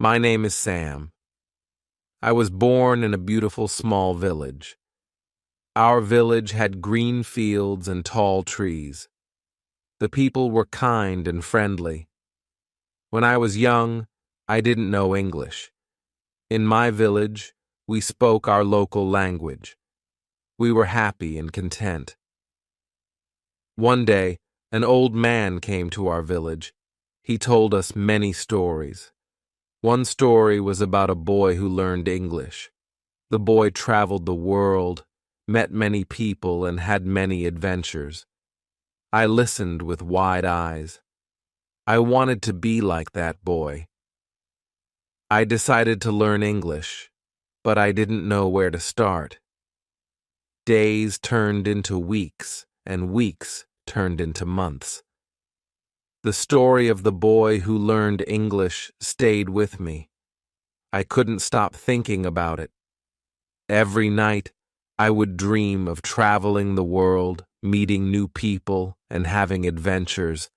My name is Sam. I was born in a beautiful small village. Our village had green fields and tall trees. The people were kind and friendly. When I was young, I didn't know English. In my village, we spoke our local language. We were happy and content. One day, an old man came to our village. He told us many stories. One story was about a boy who learned English. The boy traveled the world, met many people, and had many adventures. I listened with wide eyes. I wanted to be like that boy. I decided to learn English, but I didn't know where to start. Days turned into weeks, and weeks turned into months. The story of the boy who learned English stayed with me. I couldn't stop thinking about it. Every night, I would dream of traveling the world, meeting new people, and having adventures.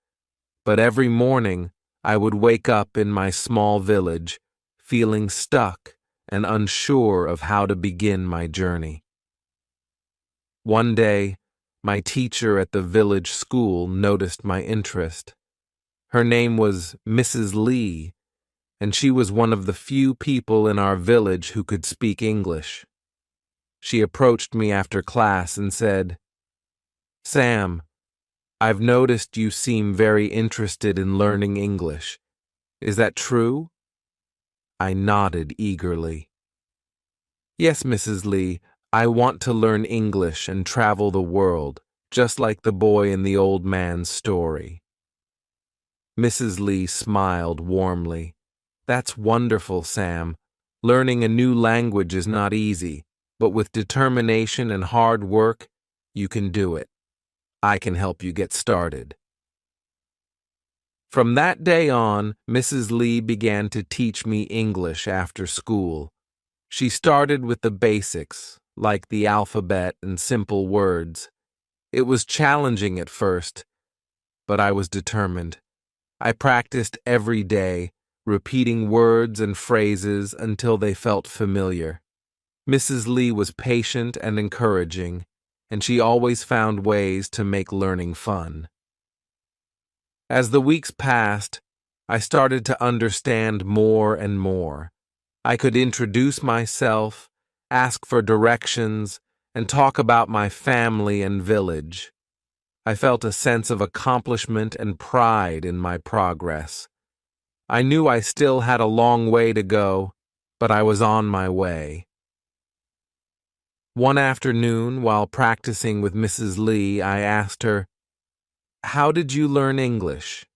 But every morning, I would wake up in my small village, feeling stuck and unsure of how to begin my journey. One day, my teacher at the village school noticed my interest. Her name was Mrs. Lee, and she was one of the few people in our village who could speak English. She approached me after class and said, "Sam, I've noticed you seem very interested in learning English. Is that true?" I nodded eagerly. "Yes, Mrs. Lee, I want to learn English and travel the world, just like the boy in the old man's story." Mrs. Lee smiled warmly. "That's wonderful, Sam. Learning a new language is not easy, but with determination and hard work, you can do it. I can help you get started." From that day on, Mrs. Lee began to teach me English after school. She started with the basics, like the alphabet and simple words. It was challenging at first, but I was determined. I practiced every day, repeating words and phrases until they felt familiar. Mrs. Lee was patient and encouraging, and she always found ways to make learning fun. As the weeks passed, I started to understand more and more. I could introduce myself, ask for directions, and talk about my family and village. I felt a sense of accomplishment and pride in my progress. I knew I still had a long way to go, but I was on my way. One afternoon, while practicing with Mrs. Lee, I asked her, "How did you learn English?"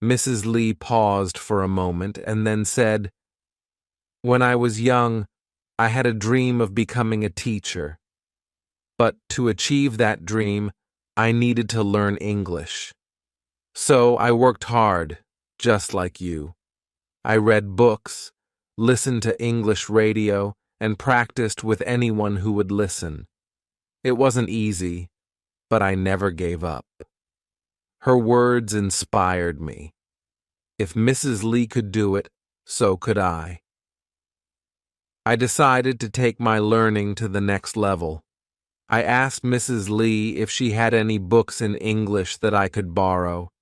Mrs. Lee paused for a moment and then said, "When I was young, I had a dream of becoming a teacher. But to achieve that dream, I needed to learn English. So I worked hard, just like you. I read books, listened to English radio, and practiced with anyone who would listen. It wasn't easy, but I never gave up." Her words inspired me. If Mrs. Lee could do it, so could I. I decided to take my learning to the next level. I asked Mrs. Lee if she had any books in English that I could borrow.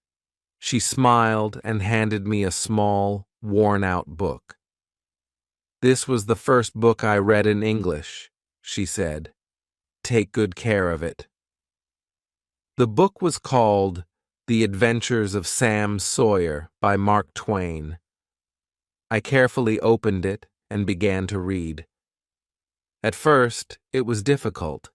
She smiled and handed me a small, worn-out book. "This was the first book I read in English," she said. "Take good care of it." The book was called The Adventures of Sam Sawyer by Mark Twain. I carefully opened it and began to read. At first, it was difficult.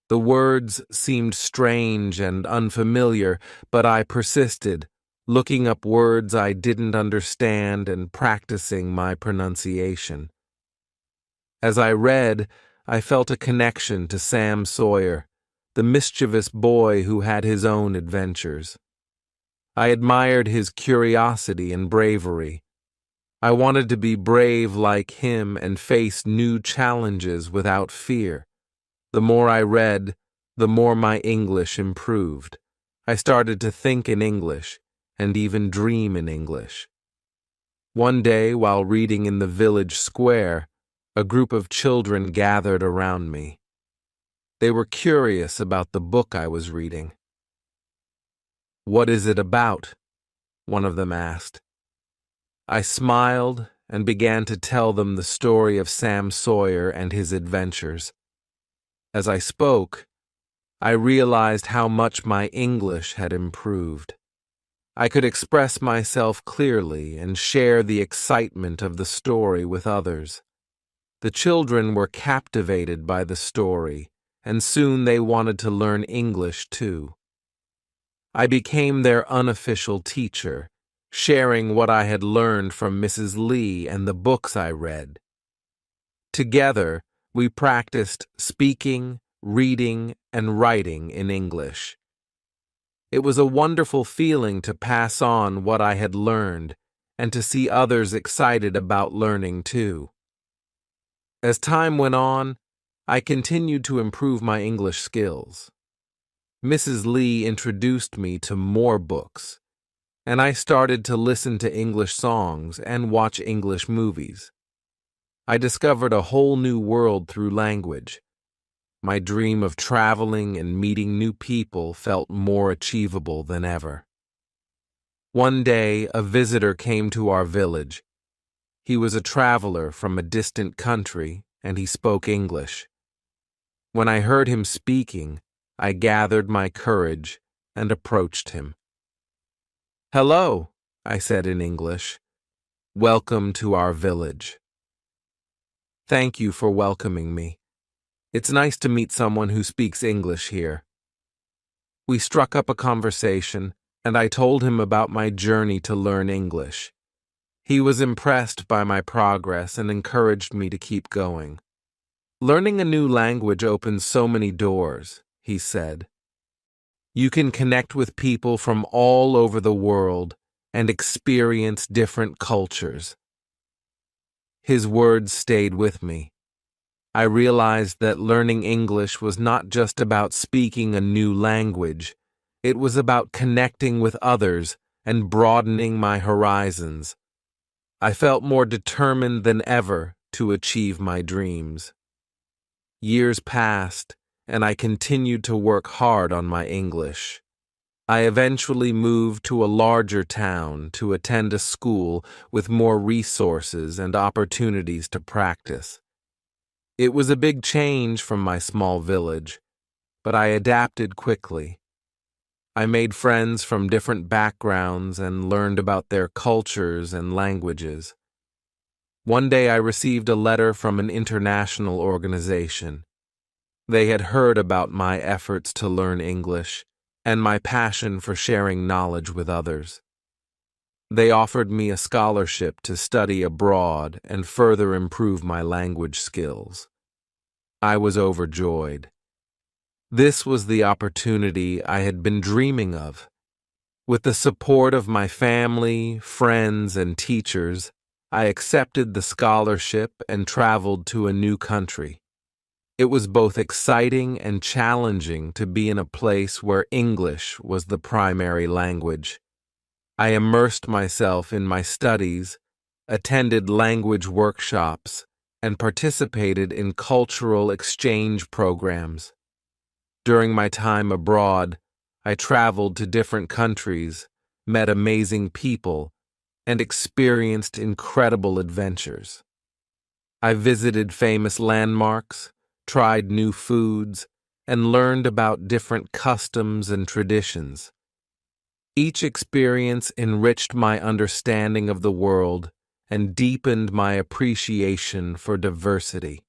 The words seemed strange and unfamiliar, but I persisted, looking up words I didn't understand and practicing my pronunciation. As I read, I felt a connection to Sam Sawyer, the mischievous boy who had his own adventures. I admired his curiosity and bravery. I wanted to be brave like him and face new challenges without fear. The more I read, the more my English improved. I started to think in English and even dream in English. One day, while reading in the village square, a group of children gathered around me. They were curious about the book I was reading. "What is it about?" one of them asked. I smiled and began to tell them the story of Sam Sawyer and his adventures. As I spoke, I realized how much my English had improved. I could express myself clearly and share the excitement of the story with others. The children were captivated by the story, and soon they wanted to learn English too. I became their unofficial teacher, sharing what I had learned from Mrs. Lee and the books I read. Together, we practiced speaking, reading, and writing in English. It was a wonderful feeling to pass on what I had learned and to see others excited about learning too. As time went on, I continued to improve my English skills. Mrs. Lee introduced me to more books, and I started to listen to English songs and watch English movies. I discovered a whole new world through language. My dream of traveling and meeting new people felt more achievable than ever. One day, a visitor came to our village. He was a traveler from a distant country, and he spoke English. When I heard him speaking, I gathered my courage and approached him. "Hello," I said in English. "Welcome to our village." "Thank you for welcoming me. It's nice to meet someone who speaks English here." We struck up a conversation, and I told him about my journey to learn English. He was impressed by my progress and encouraged me to keep going. "Learning a new language opens so many doors," he said. "You can connect with people from all over the world and experience different cultures." His words stayed with me. I realized that learning English was not just about speaking a new language. It was about connecting with others and broadening my horizons. I felt more determined than ever to achieve my dreams. Years passed, and I continued to work hard on my English. I eventually moved to a larger town to attend a school with more resources and opportunities to practice. It was a big change from my small village, but I adapted quickly. I made friends from different backgrounds and learned about their cultures and languages. One day I received a letter from an international organization. They had heard about my efforts to learn English and my passion for sharing knowledge with others. They offered me a scholarship to study abroad and further improve my language skills. I was overjoyed. This was the opportunity I had been dreaming of. With the support of my family, friends, and teachers, I accepted the scholarship and traveled to a new country. It was both exciting and challenging to be in a place where English was the primary language. I immersed myself in my studies, attended language workshops, and participated in cultural exchange programs. During my time abroad, I traveled to different countries, met amazing people, and experienced incredible adventures. I visited famous landmarks, tried new foods, and learned about different customs and traditions. Each experience enriched my understanding of the world and deepened my appreciation for diversity.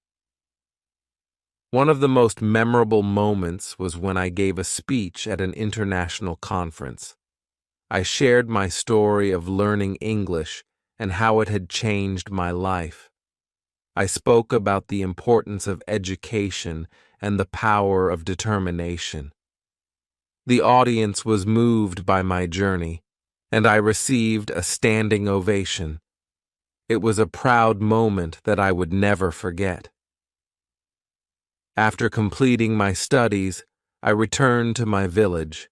One of the most memorable moments was when I gave a speech at an international conference. I shared my story of learning English and how it had changed my life. I spoke about the importance of education and the power of determination. The audience was moved by my journey, and I received a standing ovation. It was a proud moment that I would never forget. After completing my studies, I returned to my village.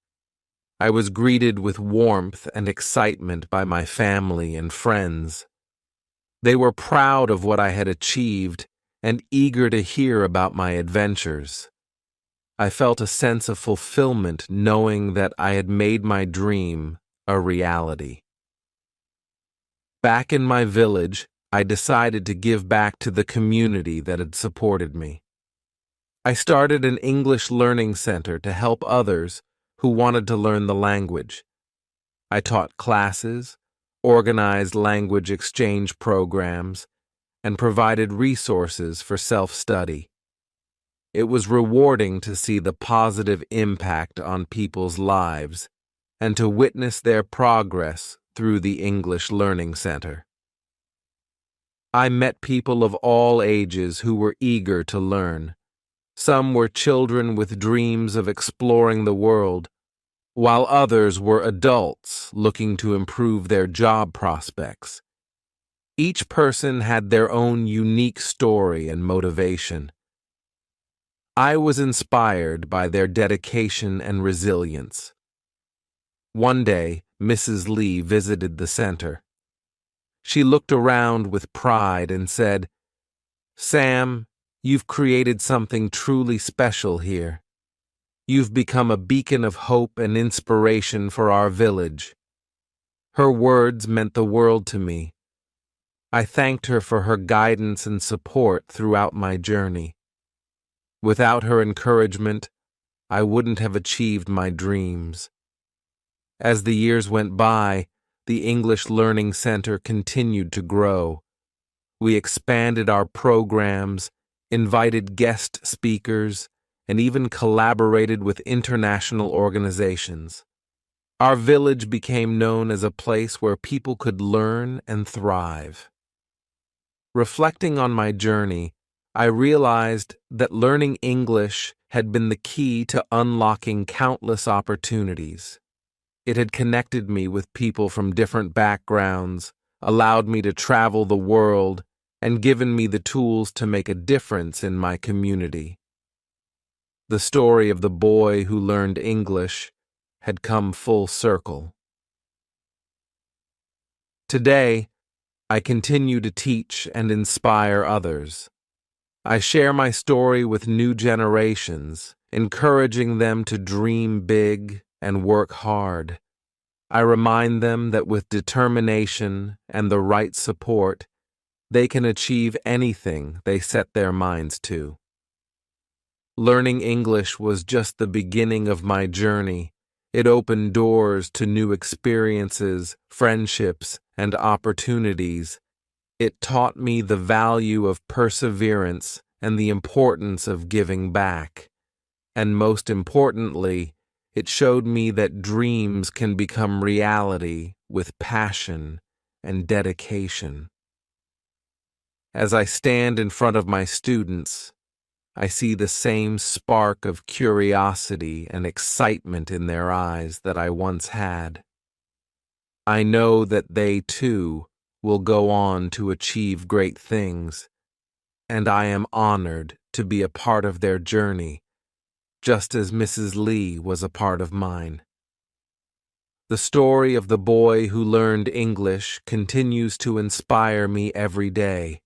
I was greeted with warmth and excitement by my family and friends. They were proud of what I had achieved and eager to hear about my adventures. I felt a sense of fulfillment knowing that I had made my dream a reality. Back in my village, I decided to give back to the community that had supported me. I started an English learning center to help others who wanted to learn the language. I taught classes, organized language exchange programs, and provided resources for self-study. It was rewarding to see the positive impact on people's lives and to witness their progress through the English Learning Center. I met people of all ages who were eager to learn. Some were children with dreams of exploring the world, while others were adults looking to improve their job prospects. Each person had their own unique story and motivation. I was inspired by their dedication and resilience. One day, Mrs. Lee visited the center. She looked around with pride and said, "Sam, you've created something truly special here. You've become a beacon of hope and inspiration for our village." Her words meant the world to me. I thanked her for her guidance and support throughout my journey. Without her encouragement, I wouldn't have achieved my dreams. As the years went by, the English Learning Center continued to grow. We expanded our programs, invited guest speakers, and even collaborated with international organizations. Our village became known as a place where people could learn and thrive. Reflecting on my journey, I realized that learning English had been the key to unlocking countless opportunities. It had connected me with people from different backgrounds, allowed me to travel the world, and given me the tools to make a difference in my community. The story of the boy who learned English had come full circle. Today, I continue to teach and inspire others. I share my story with new generations, encouraging them to dream big and work hard. I remind them that with determination and the right support, they can achieve anything they set their minds to. Learning English was just the beginning of my journey. It opened doors to new experiences, friendships, and opportunities. It taught me the value of perseverance and the importance of giving back. And most importantly, it showed me that dreams can become reality with passion and dedication. As I stand in front of my students, I see the same spark of curiosity and excitement in their eyes that I once had. I know that they, too, will go on to achieve great things, and I am honored to be a part of their journey, just as Mrs. Lee was a part of mine. The story of the boy who learned English continues to inspire me every day.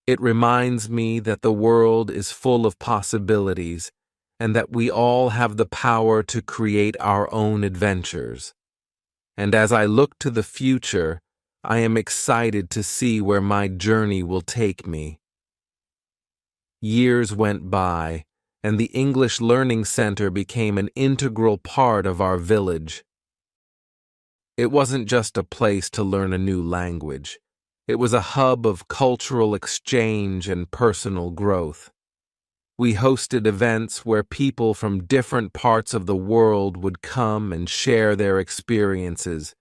It reminds me that the world is full of possibilities and that we all have the power to create our own adventures. And as I look to the future, I am excited to see where my journey will take me. Years went by, and the English Learning Center became an integral part of our village. It wasn't just a place to learn a new language. It was a hub of cultural exchange and personal growth. We hosted events where people from different parts of the world would come and share their experiences,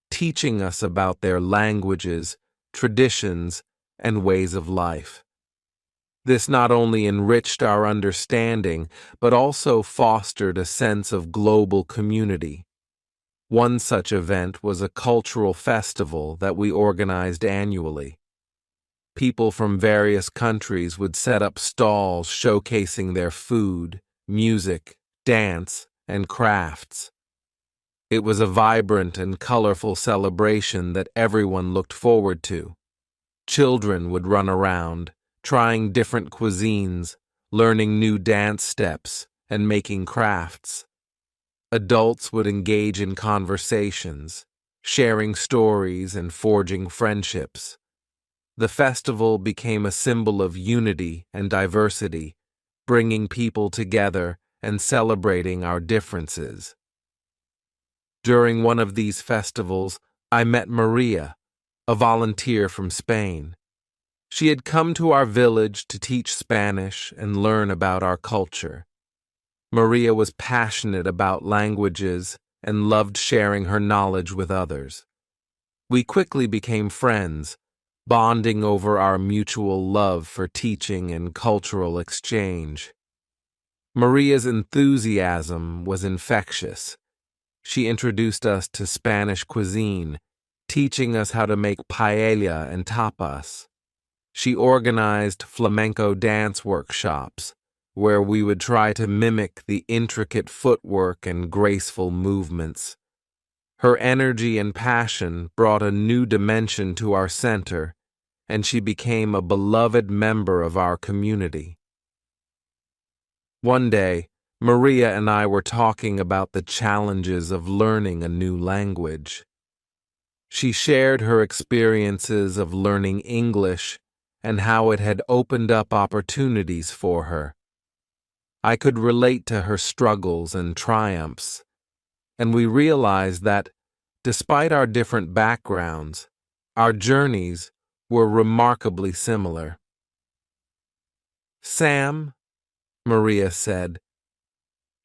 teaching us about their languages, traditions, and ways of life. This not only enriched our understanding, but also fostered a sense of global community. One such event was a cultural festival that we organized annually. People from various countries would set up stalls showcasing their food, music, dance, and crafts. It was a vibrant and colorful celebration that everyone looked forward to. Children would run around, trying different cuisines, learning new dance steps, and making crafts. Adults would engage in conversations, sharing stories and forging friendships. The festival became a symbol of unity and diversity, bringing people together and celebrating our differences. During one of these festivals, I met Maria, a volunteer from Spain. She had come to our village to teach Spanish and learn about our culture. Maria was passionate about languages and loved sharing her knowledge with others. We quickly became friends, bonding over our mutual love for teaching and cultural exchange. Maria's enthusiasm was infectious. She introduced us to Spanish cuisine, teaching us how to make paella and tapas. She organized flamenco dance workshops, where we would try to mimic the intricate footwork and graceful movements. Her energy and passion brought a new dimension to our center, and she became a beloved member of our community. One day, Maria and I were talking about the challenges of learning a new language. She shared her experiences of learning English and how it had opened up opportunities for her. I could relate to her struggles and triumphs, and we realized that, despite our different backgrounds, our journeys were remarkably similar. "Sam," Maria said,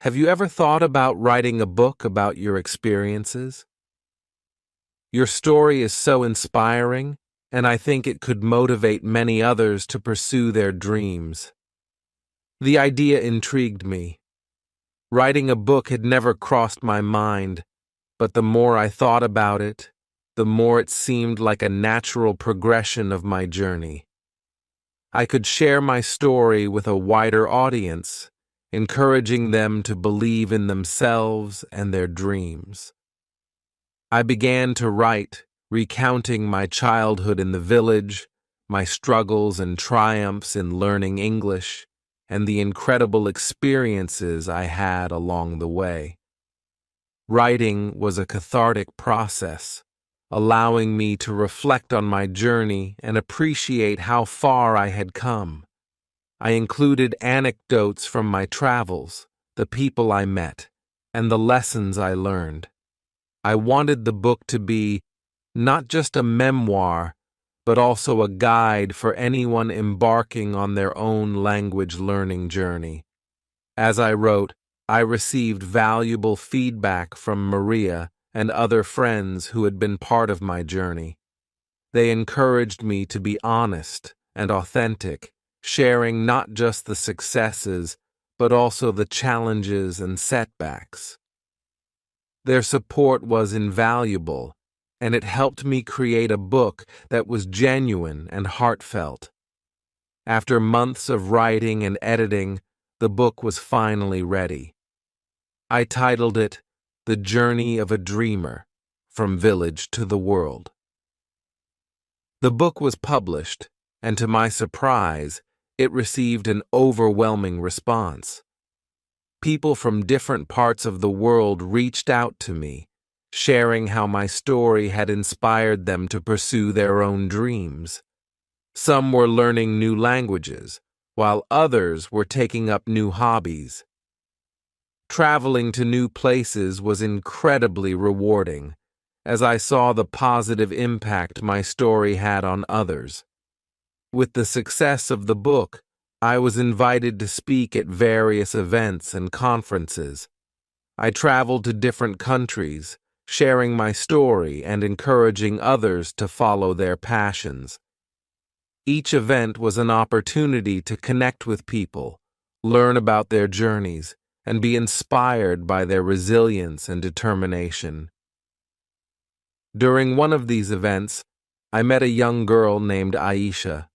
"have you ever thought about writing a book about your experiences? Your story is so inspiring, and I think it could motivate many others to pursue their dreams." The idea intrigued me. Writing a book had never crossed my mind, but the more I thought about it, the more it seemed like a natural progression of my journey. I could share my story with a wider audience, encouraging them to believe in themselves and their dreams. I began to write, recounting my childhood in the village, my struggles and triumphs in learning English, and the incredible experiences I had along the way. Writing was a cathartic process, allowing me to reflect on my journey and appreciate how far I had come. I included anecdotes from my travels, the people I met, and the lessons I learned. I wanted the book to be not just a memoir, but also a guide for anyone embarking on their own language learning journey. As I wrote, I received valuable feedback from Maria and other friends who had been part of my journey. They encouraged me to be honest and authentic, sharing not just the successes, but also the challenges and setbacks. Their support was invaluable, and it helped me create a book that was genuine and heartfelt. After months of writing and editing, the book was finally ready. I titled it The Journey of a Dreamer, From Village to the World. The book was published, and to my surprise, it received an overwhelming response. People from different parts of the world reached out to me, sharing how my story had inspired them to pursue their own dreams. Some were learning new languages, while others were taking up new hobbies. Traveling to new places was incredibly rewarding, as I saw the positive impact my story had on others. With the success of the book, I was invited to speak at various events and conferences. I traveled to different countries, sharing my story and encouraging others to follow their passions. Each event was an opportunity to connect with people, learn about their journeys, and be inspired by their resilience and determination. During one of these events, I met a young girl named Aisha.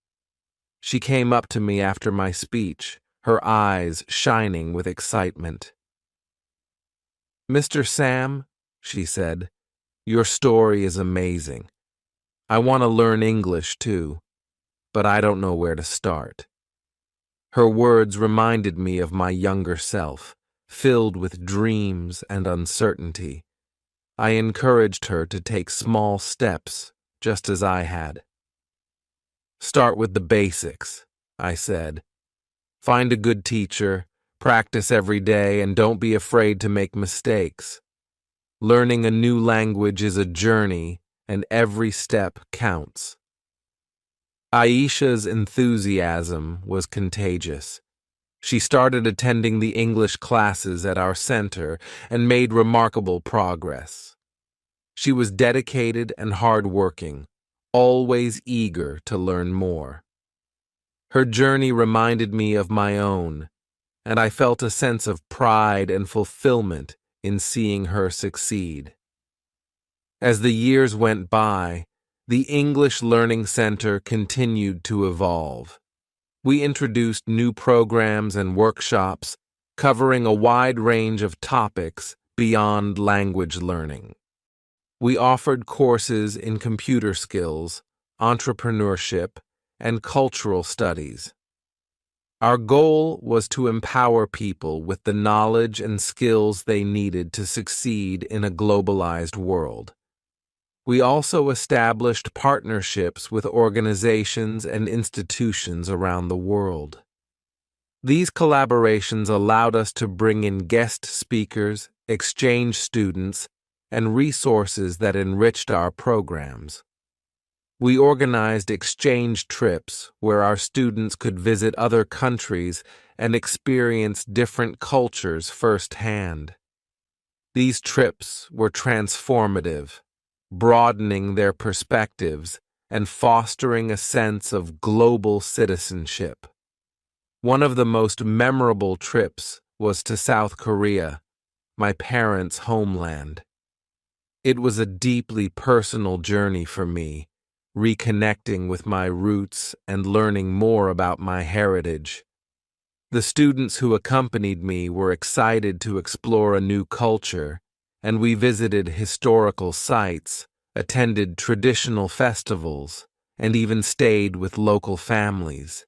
She came up to me after my speech, her eyes shining with excitement. "Mr. Sam," she said, "your story is amazing. I want to learn English too. but I don't know where to start." Her words reminded me of my younger self, filled with dreams and uncertainty. I encouraged her to take small steps, just as I had. "Start with the basics," I said. "Find a good teacher, practice every day, and don't be afraid to make mistakes. Learning a new language is a journey, and every step counts." Aisha's enthusiasm was contagious. She started attending the English classes at our center and made remarkable progress. She was dedicated and hardworking, always eager to learn more. Her journey reminded me of my own, and I felt a sense of pride and fulfillment in seeing her succeed. As the years went by, the English Learning Center continued to evolve. We introduced new programs and workshops covering a wide range of topics beyond language learning. We offered courses in computer skills, entrepreneurship, and cultural studies. Our goal was to empower people with the knowledge and skills they needed to succeed in a globalized world. We also established partnerships with organizations and institutions around the world. These collaborations allowed us to bring in guest speakers, exchange students, and resources that enriched our programs. We organized exchange trips where our students could visit other countries and experience different cultures firsthand. These trips were transformative, broadening their perspectives and fostering a sense of global citizenship. One of the most memorable trips was to South Korea, my parents' homeland. It was a deeply personal journey for me, reconnecting with my roots and learning more about my heritage. The students who accompanied me were excited to explore a new culture, and we visited historical sites, attended traditional festivals, and even stayed with local families.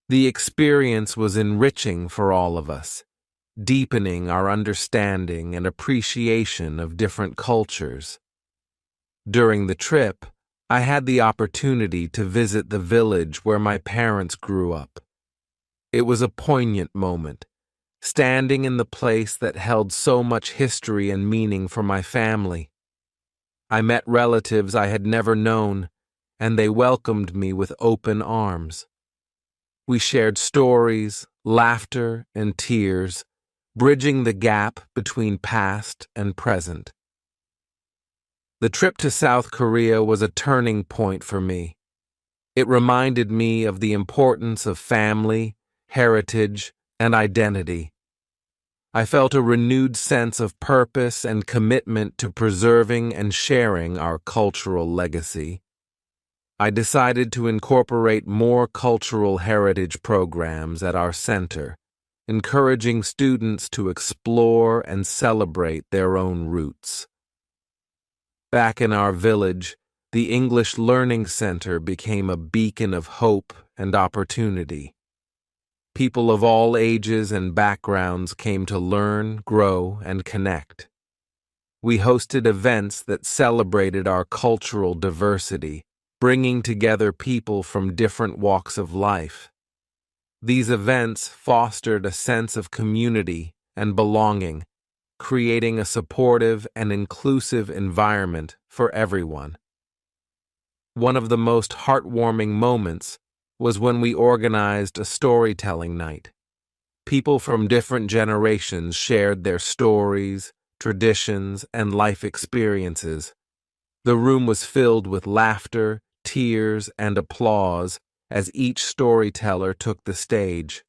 The experience was enriching for all of us, deepening our understanding and appreciation of different cultures. During the trip, I had the opportunity to visit the village where my parents grew up. It was a poignant moment, standing in the place that held so much history and meaning for my family. I met relatives I had never known, and they welcomed me with open arms. We shared stories, laughter, and tears, bridging the gap between past and present. The trip to South Korea was a turning point for me. It reminded me of the importance of family, heritage, and identity. I felt a renewed sense of purpose and commitment to preserving and sharing our cultural legacy. I decided to incorporate more cultural heritage programs at our center, encouraging students to explore and celebrate their own roots. Back in our village, the English Learning Center became a beacon of hope and opportunity. People of all ages and backgrounds came to learn, grow, and connect. We hosted events that celebrated our cultural diversity, bringing together people from different walks of life. These events fostered a sense of community and belonging, creating a supportive and inclusive environment for everyone. One of the most heartwarming moments was when we organized a storytelling night. People from different generations shared their stories, traditions, and life experiences. The room was filled with laughter, tears, and applause as each storyteller took the stage.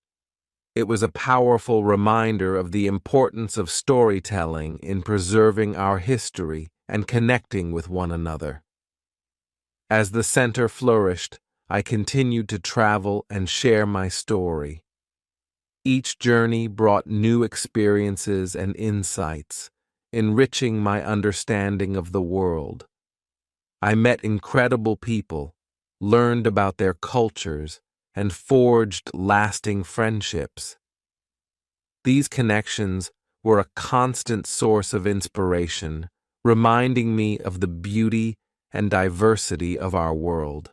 It was a powerful reminder of the importance of storytelling in preserving our history and connecting with one another. As the center flourished, I continued to travel and share my story. Each journey brought new experiences and insights, enriching my understanding of the world. I met incredible people, learned about their cultures, and forged lasting friendships. These connections were a constant source of inspiration, reminding me of the beauty and diversity of our world.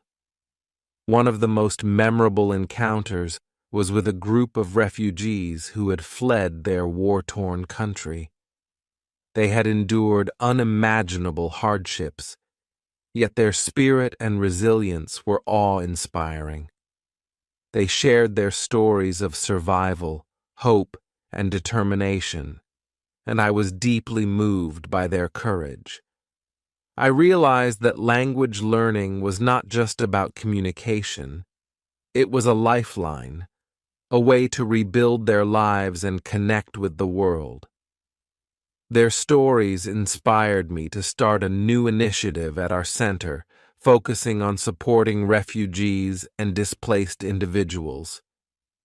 One of the most memorable encounters was with a group of refugees who had fled their war-torn country. They had endured unimaginable hardships, yet their spirit and resilience were awe-inspiring. They shared their stories of survival, hope, and determination, and I was deeply moved by their courage. I realized that language learning was not just about communication. It was a lifeline, a way to rebuild their lives and connect with the world. Their stories inspired me to start a new initiative at our center, focusing on supporting refugees and displaced individuals.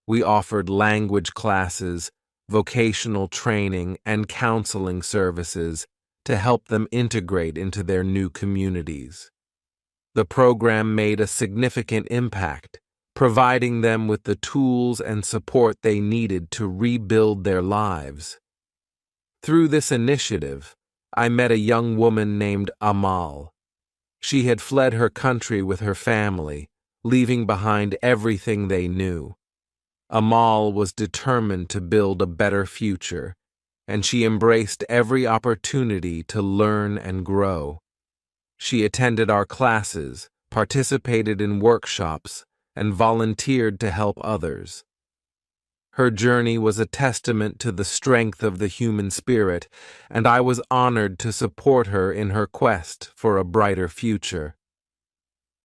We offered language classes, vocational training, and counseling services to help them integrate into their new communities. The program made a significant impact, providing them with the tools and support they needed to rebuild their lives. Through this initiative, I met a young woman named Amal. She had fled her country with her family, leaving behind everything they knew. Amal was determined to build a better future, and she embraced every opportunity to learn and grow. She attended our classes, participated in workshops, and volunteered to help others. Her journey was a testament to the strength of the human spirit, and I was honored to support her in her quest for a brighter future.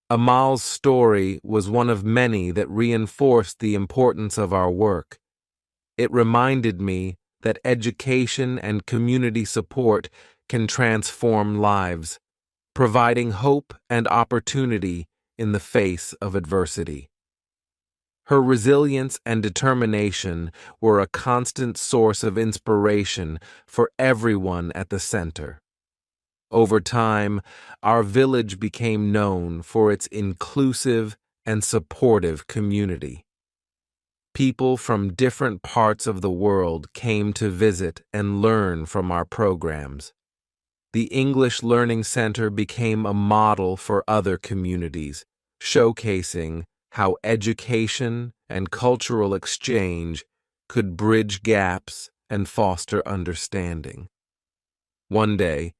Amal's story was one of many that reinforced the importance of our work. It reminded me that education and community support can transform lives, providing hope and opportunity in the face of adversity. Her resilience and determination were a constant source of inspiration for everyone at the center. Over time, our village became known for its inclusive and supportive community. People from different parts of the world came to visit and learn from our programs. The English Learning Center became a model for other communities, showcasing how education and cultural exchange could bridge gaps and foster understanding. One day,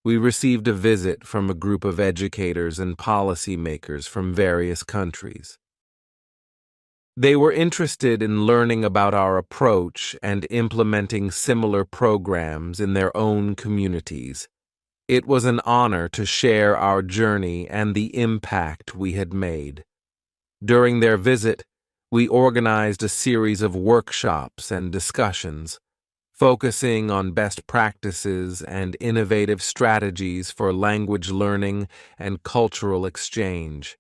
we received a visit from a group of educators and policymakers from various countries. They were interested in learning about our approach and implementing similar programs in their own communities. It was an honor to share our journey and the impact we had made. During their visit, we organized a series of workshops and discussions, focusing on best practices and innovative strategies for language learning and cultural exchange.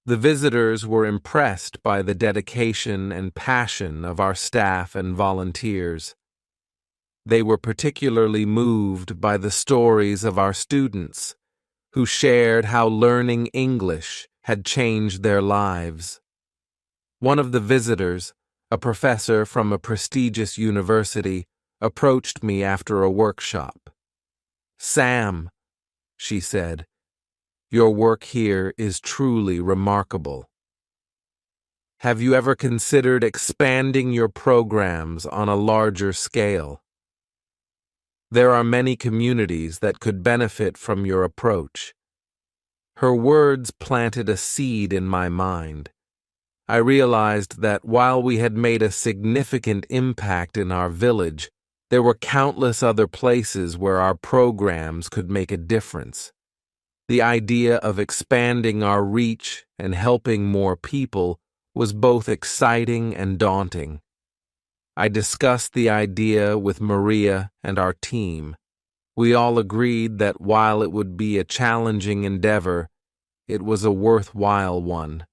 The visitors were impressed by the dedication and passion of our staff and volunteers. They were particularly moved by the stories of our students, who shared how learning English had changed their lives. One of the visitors, a professor from a prestigious university, approached me after a workshop. "Sam," she said, "your work here is truly remarkable. Have you ever considered expanding your programs on a larger scale? There are many communities that could benefit from your approach." Her words planted a seed in my mind. I realized that while we had made a significant impact in our village, there were countless other places where our programs could make a difference. The idea of expanding our reach and helping more people was both exciting and daunting. I discussed the idea with Maria and our team. We all agreed that while it would be a challenging endeavor, it was a worthwhile one.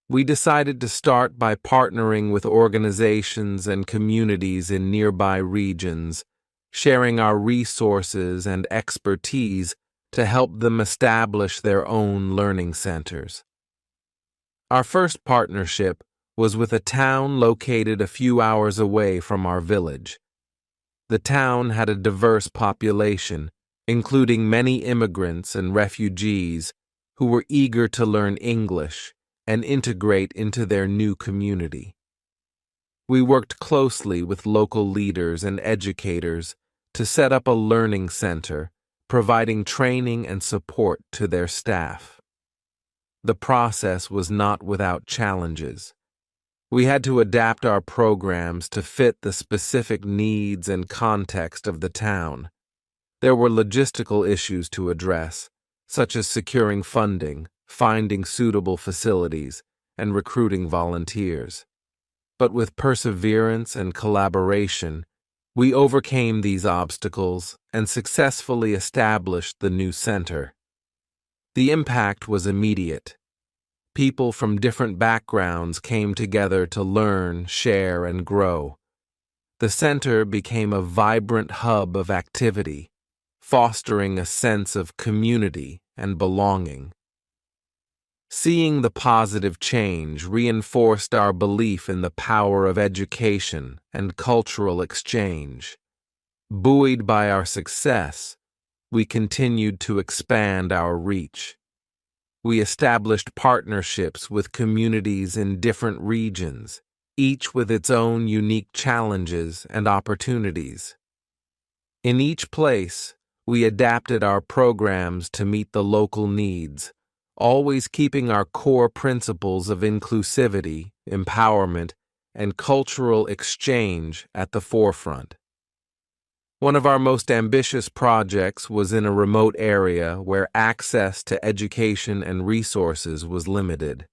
We decided to start by partnering with organizations and communities in nearby regions, sharing our resources and expertise to help them establish their own learning centers. Our first partnership was with a town located a few hours away from our village. The town had a diverse population, including many immigrants and refugees who were eager to learn English and integrate into their new community. We worked closely with local leaders and educators to set up a learning center, providing training and support to their staff. The process was not without challenges. We had to adapt our programs to fit the specific needs and context of the town. There were logistical issues to address, such as securing funding, finding suitable facilities, and recruiting volunteers. But with perseverance and collaboration, we overcame these obstacles and successfully established the new center. The impact was immediate. People from different backgrounds came together to learn, share, and grow. The center became a vibrant hub of activity, fostering a sense of community and belonging. Seeing the positive change reinforced our belief in the power of education and cultural exchange. Buoyed by our success, we continued to expand our reach. We established partnerships with communities in different regions, each with its own unique challenges and opportunities. In each place, we adapted our programs to meet the local needs, always keeping our core principles of inclusivity, empowerment, and cultural exchange at the forefront. One of our most ambitious projects was in a remote area where access to education and resources was limited.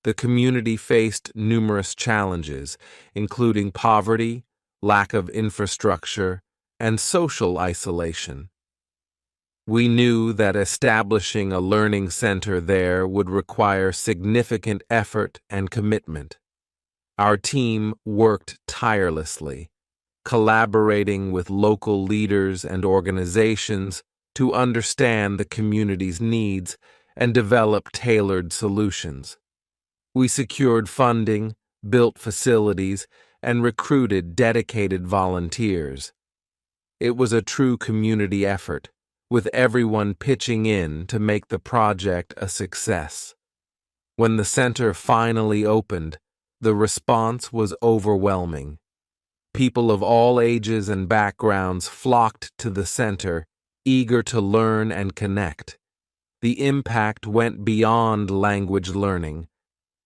The community faced numerous challenges, including poverty, lack of infrastructure, and social isolation. We knew that establishing a learning center there would require significant effort and commitment. Our team worked tirelessly, collaborating with local leaders and organizations to understand the community's needs and develop tailored solutions. We secured funding, built facilities, and recruited dedicated volunteers. It was a true community effort, with everyone pitching in to make the project a success. When the center finally opened, the response was overwhelming. People of all ages and backgrounds flocked to the center, eager to learn and connect. The impact went beyond language learning.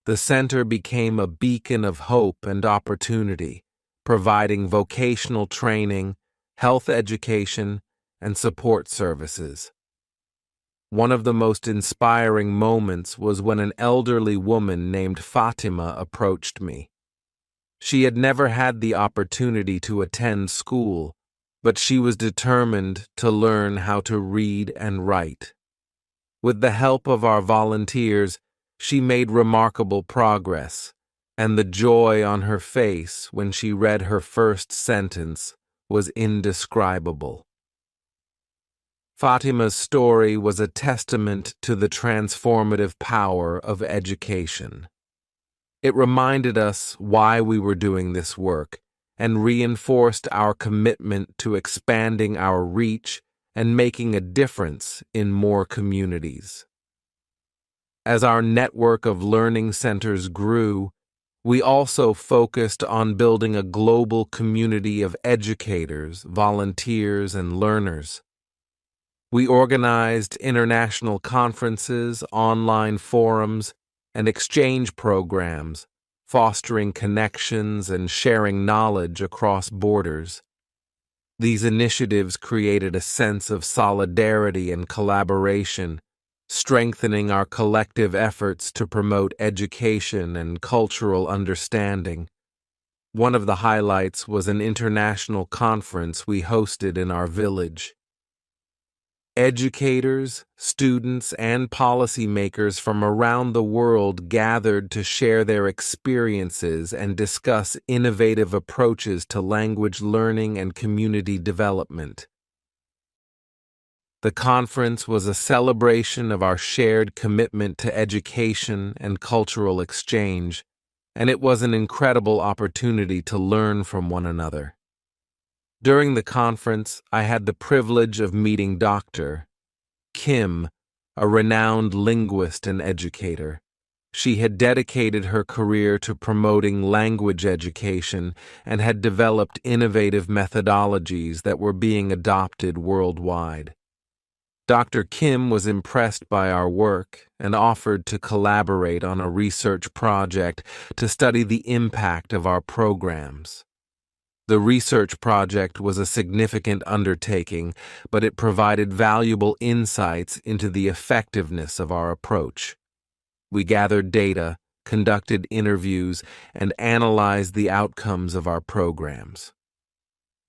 The center became a beacon of hope and opportunity, providing vocational training, health education, and support services. One of the most inspiring moments was when an elderly woman named Fatima approached me. She had never had the opportunity to attend school, but she was determined to learn how to read and write. With the help of our volunteers, she made remarkable progress, and the joy on her face when she read her first sentence was indescribable. Fatima's story was a testament to the transformative power of education. It reminded us why we were doing this work and reinforced our commitment to expanding our reach and making a difference in more communities. As our network of learning centers grew, we also focused on building a global community of educators, volunteers, and learners. We organized international conferences, online forums, and exchange programs, fostering connections and sharing knowledge across borders. These initiatives created a sense of solidarity and collaboration, strengthening our collective efforts to promote education and cultural understanding. One of the highlights was an international conference we hosted in our village. Educators, students, and policymakers from around the world gathered to share their experiences and discuss innovative approaches to language learning and community development. The conference was a celebration of our shared commitment to education and cultural exchange, and it was an incredible opportunity to learn from one another. During the conference, I had the privilege of meeting Dr. Kim, a renowned linguist and educator. She had dedicated her career to promoting language education and had developed innovative methodologies that were being adopted worldwide. Dr. Kim was impressed by our work and offered to collaborate on a research project to study the impact of our programs. The research project was a significant undertaking, but it provided valuable insights into the effectiveness of our approach. We gathered data, conducted interviews, and analyzed the outcomes of our programs.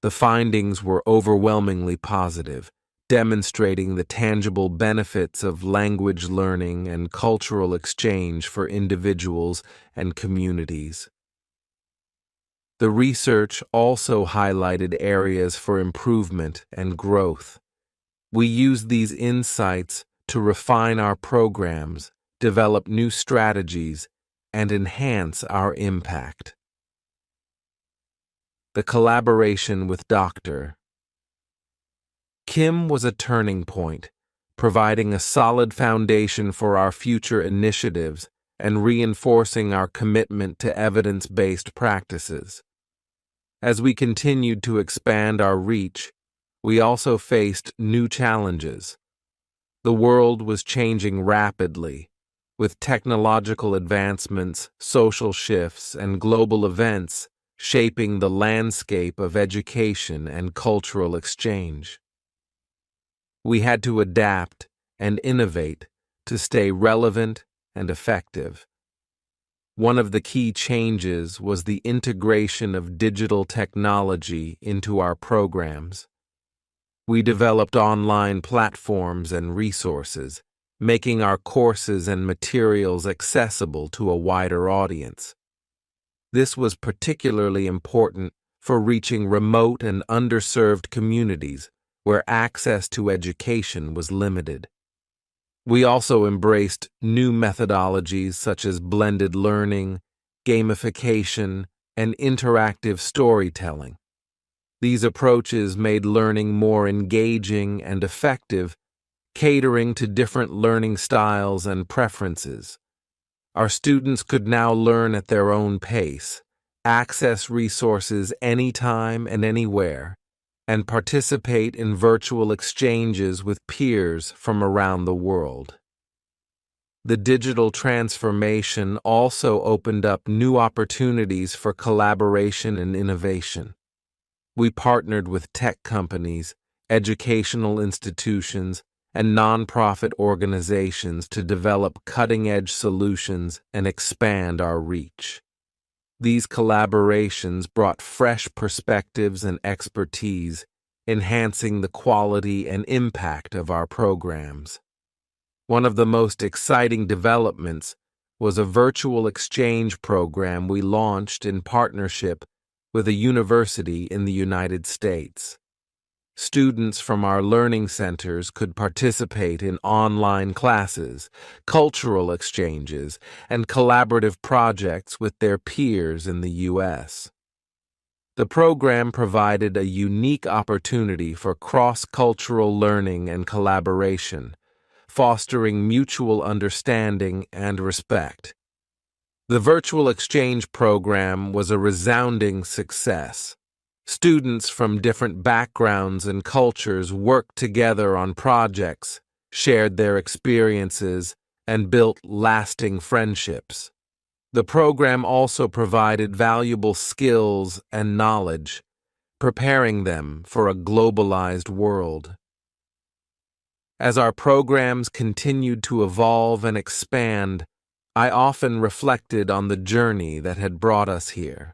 The findings were overwhelmingly positive, demonstrating the tangible benefits of language learning and cultural exchange for individuals and communities. The research also highlighted areas for improvement and growth. We used these insights to refine our programs, develop new strategies, and enhance our impact. The collaboration with Dr. Kim was a turning point, providing a solid foundation for our future initiatives and reinforcing our commitment to evidence-based practices. As we continued to expand our reach, we also faced new challenges. The world was changing rapidly, with technological advancements, social shifts, and global events shaping the landscape of education and cultural exchange. We had to adapt and innovate to stay relevant and effective. One of the key changes was the integration of digital technology into our programs. We developed online platforms and resources, making our courses and materials accessible to a wider audience. This was particularly important for reaching remote and underserved communities where access to education was limited. We also embraced new methodologies such as blended learning, gamification, and interactive storytelling. These approaches made learning more engaging and effective, catering to different learning styles and preferences. Our students could now learn at their own pace, access resources anytime and anywhere, and participate in virtual exchanges with peers from around the world. The digital transformation also opened up new opportunities for collaboration and innovation. We partnered with tech companies, educational institutions, and nonprofit organizations to develop cutting-edge solutions and expand our reach. These collaborations brought fresh perspectives and expertise, enhancing the quality and impact of our programs. One of the most exciting developments was a virtual exchange program we launched in partnership with a university in the United States. Students from our learning centers could participate in online classes, cultural exchanges, and collaborative projects with their peers in the U.S. The program provided a unique opportunity for cross-cultural learning and collaboration, fostering mutual understanding and respect. The virtual exchange program was a resounding success. Students from different backgrounds and cultures worked together on projects, shared their experiences, and built lasting friendships. The program also provided valuable skills and knowledge, preparing them for a globalized world. As our programs continued to evolve and expand, I often reflected on the journey that had brought us here.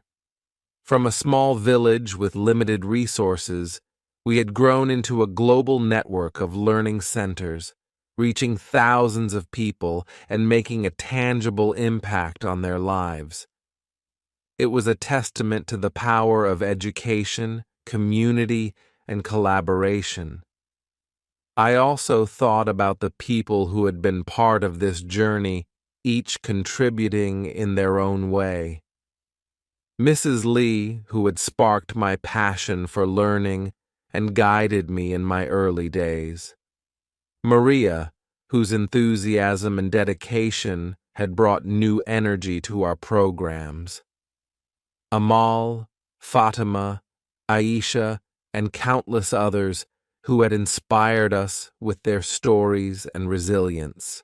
From a small village with limited resources, we had grown into a global network of learning centers, reaching thousands of people and making a tangible impact on their lives. It was a testament to the power of education, community, and collaboration. I also thought about the people who had been part of this journey, each contributing in their own way. Mrs. Lee, who had sparked my passion for learning and guided me in my early days. Maria, whose enthusiasm and dedication had brought new energy to our programs. Amal, Fatima, Aisha, and countless others who had inspired us with their stories and resilience.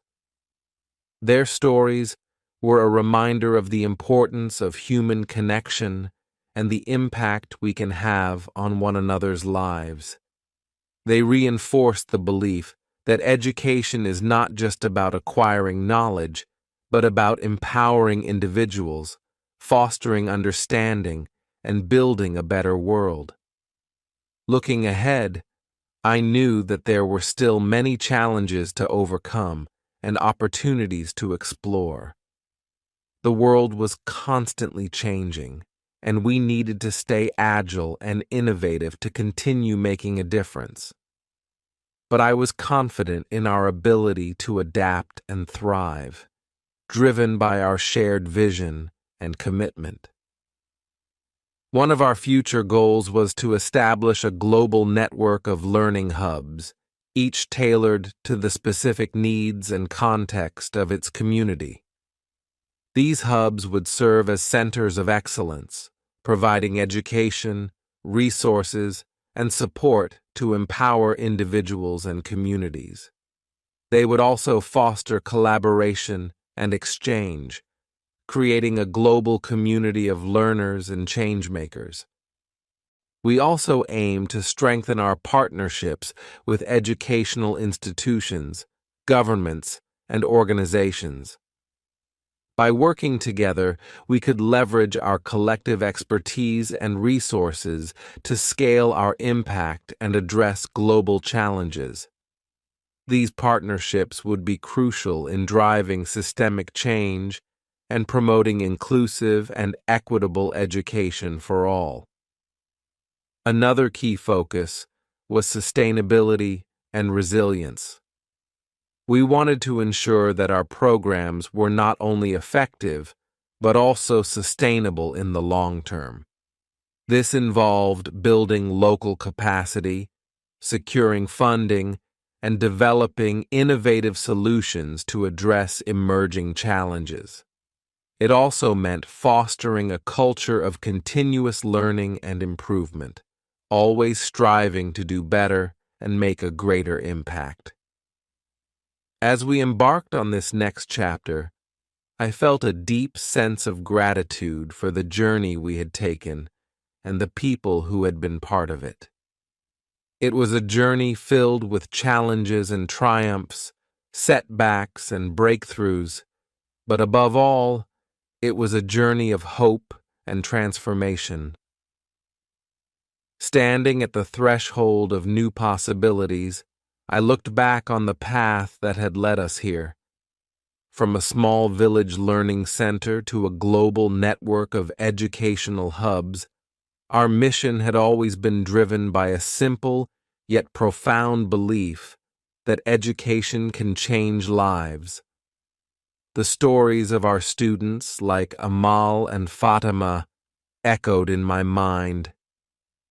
Their stories were a reminder of the importance of human connection and the impact we can have on one another's lives. They reinforced the belief that education is not just about acquiring knowledge, but about empowering individuals, fostering understanding, and building a better world. Looking ahead, I knew that there were still many challenges to overcome and opportunities to explore. The world was constantly changing, and we needed to stay agile and innovative to continue making a difference. But I was confident in our ability to adapt and thrive, driven by our shared vision and commitment. One of our future goals was to establish a global network of learning hubs, each tailored to the specific needs and context of its community. These hubs would serve as centers of excellence, providing education, resources, and support to empower individuals and communities. They would also foster collaboration and exchange, creating a global community of learners and changemakers. We also aim to strengthen our partnerships with educational institutions, governments, and organizations. By working together, we could leverage our collective expertise and resources to scale our impact and address global challenges. These partnerships would be crucial in driving systemic change and promoting inclusive and equitable education for all. Another key focus was sustainability and resilience. We wanted to ensure that our programs were not only effective, but also sustainable in the long term. This involved building local capacity, securing funding, and developing innovative solutions to address emerging challenges. It also meant fostering a culture of continuous learning and improvement, always striving to do better and make a greater impact. As we embarked on this next chapter, I felt a deep sense of gratitude for the journey we had taken and the people who had been part of it. It was a journey filled with challenges and triumphs, setbacks and breakthroughs, but above all, it was a journey of hope and transformation. Standing at the threshold of new possibilities, I looked back on the path that had led us here. From a small village learning center to a global network of educational hubs, our mission had always been driven by a simple yet profound belief that education can change lives. The stories of our students, like Amal and Fatima, echoed in my mind.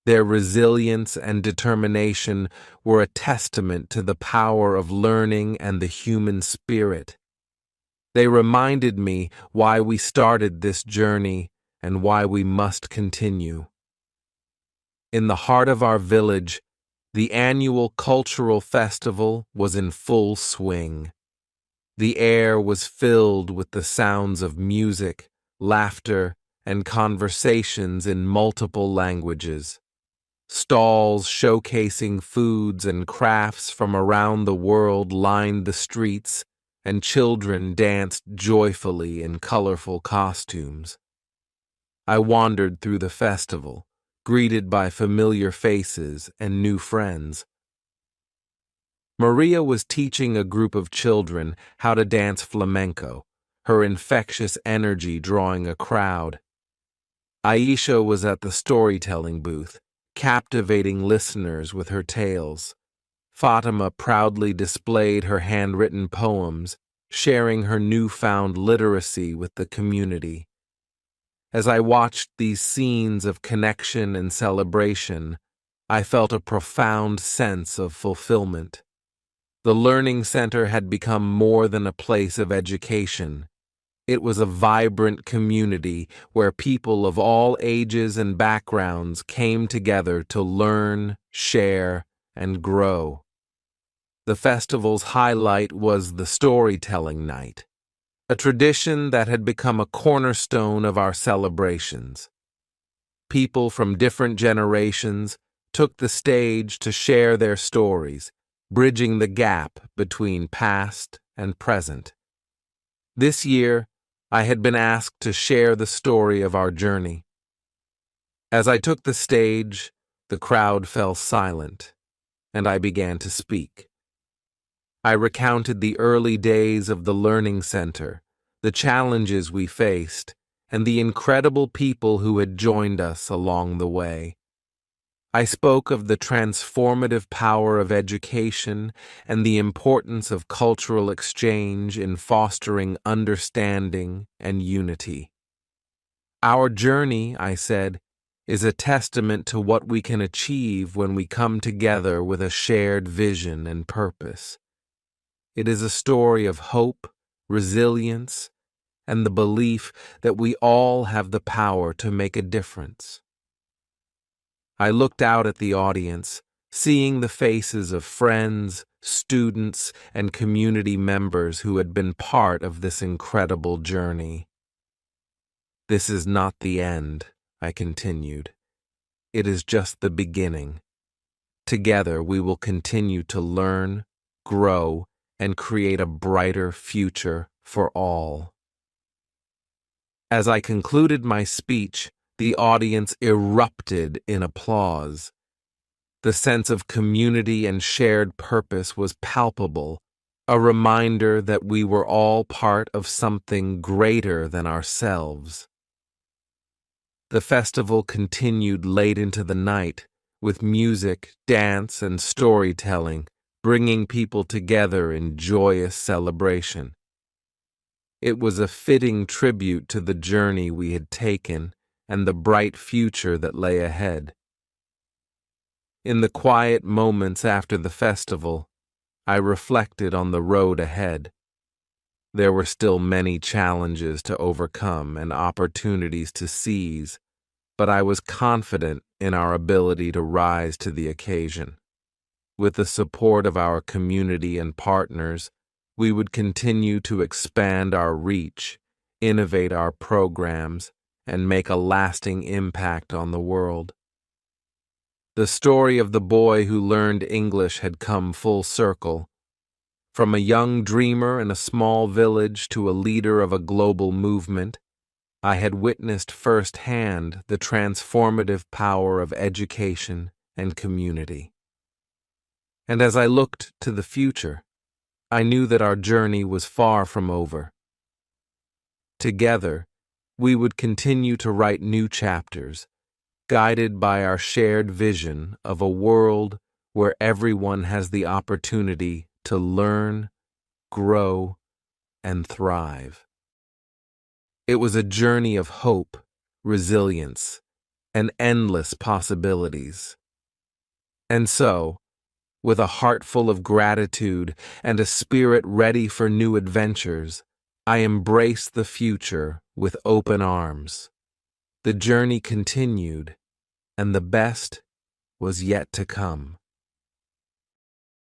Their resilience and determination were a testament to the power of learning and the human spirit. They reminded me why we started this journey and why we must continue. In the heart of our village, the annual cultural festival was in full swing. The air was filled with the sounds of music, laughter, and conversations in multiple languages. Stalls showcasing foods and crafts from around the world lined the streets, and children danced joyfully in colorful costumes. I wandered through the festival, greeted by familiar faces and new friends. Maria was teaching a group of children how to dance flamenco, her infectious energy drawing a crowd. Aisha was at the storytelling booth, captivating listeners with her tales. Fatima proudly displayed her handwritten poems, sharing her newfound literacy with the community. As I watched these scenes of connection and celebration, I felt a profound sense of fulfillment. The Learning Center had become more than a place of education. It was a vibrant community where people of all ages and backgrounds came together to learn, share, and grow. The festival's highlight was the storytelling night, a tradition that had become a cornerstone of our celebrations. People from different generations took the stage to share their stories, bridging the gap between past and present. This year, I had been asked to share the story of our journey. As I took the stage, the crowd fell silent, and I began to speak. I recounted the early days of the Learning Center, the challenges we faced, and the incredible people who had joined us along the way. I spoke of the transformative power of education and the importance of cultural exchange in fostering understanding and unity. Our journey, I said, is a testament to what we can achieve when we come together with a shared vision and purpose. It is a story of hope, resilience, and the belief that we all have the power to make a difference. I looked out at the audience, seeing the faces of friends, students, and community members who had been part of this incredible journey. This is not the end, I continued. It is just the beginning. Together we will continue to learn, grow, and create a brighter future for all. As I concluded my speech, the audience erupted in applause. The sense of community and shared purpose was palpable, a reminder that we were all part of something greater than ourselves. The festival continued late into the night, with music, dance, and storytelling, bringing people together in joyous celebration. It was a fitting tribute to the journey we had taken and the bright future that lay ahead. In the quiet moments after the festival, I reflected on the road ahead. There were still many challenges to overcome and opportunities to seize, but I was confident in our ability to rise to the occasion. With the support of our community and partners, we would continue to expand our reach, innovate our programs, and make a lasting impact on the world. The story of the boy who learned English had come full circle. From a young dreamer in a small village to a leader of a global movement, I had witnessed firsthand the transformative power of education and community. And as I looked to the future, I knew that our journey was far from over. Together, we would continue to write new chapters, guided by our shared vision of a world where everyone has the opportunity to learn, grow, and thrive. It was a journey of hope, resilience, and endless possibilities. And so, with a heart full of gratitude and a spirit ready for new adventures, I embraced the future with open arms. The journey continued, and the best was yet to come.